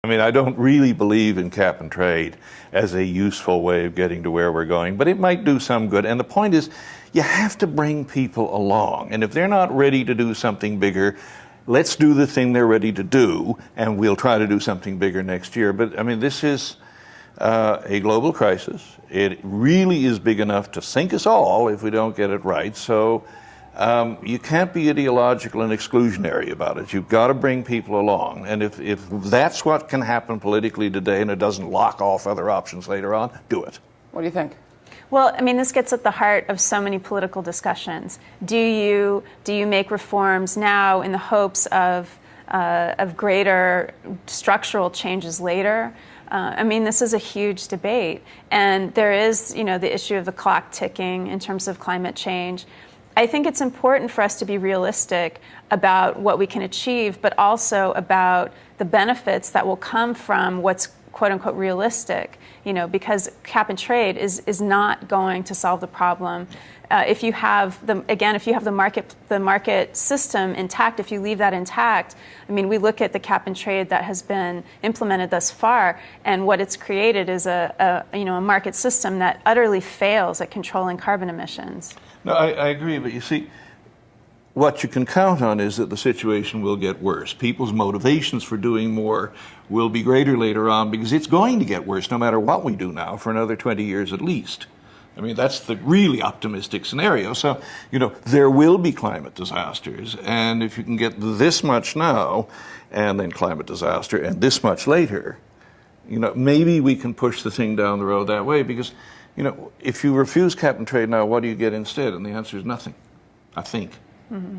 I mean, I don't really believe in cap and trade as a useful way of getting to where we're going, but it might do some good. And the point is, you have to bring people along. And if they're not ready to do something bigger, let's do the thing they're ready to do, and we'll try to do something bigger next year. But, I mean, this is a global crisis. It really is big enough to sink us all if we don't get it right. So you can't be ideological and exclusionary about it. You've got to bring people along. And if that's what can happen politically today and it doesn't lock off other options later on, do it. What do you think? Well, I mean, this gets at the heart of so many political discussions. Do you make reforms now in the hopes of greater structural changes later? I mean, this is a huge debate, and there is, the issue of the clock ticking in terms of climate change. I think it's important for us to be realistic about what we can achieve, but also about the benefits that will come from what's quote unquote realistic, because cap and trade is not going to solve the problem. If you have the market system intact, if you leave that intact, I mean, we look at the cap and trade that has been implemented thus far, and what it's created is a market system that utterly fails at controlling carbon emissions. No, I agree, but you see, what you can count on is that the situation will get worse. People's motivations for doing more will be greater later on, because it's going to get worse no matter what we do now for another 20 years at least. I mean, that's the really optimistic scenario. So, there will be climate disasters. And if you can get this much now and then climate disaster and this much later, maybe we can push the thing down the road that way. Because, if you refuse cap and trade now, what do you get instead? And the answer is nothing, I think. Mm-hmm.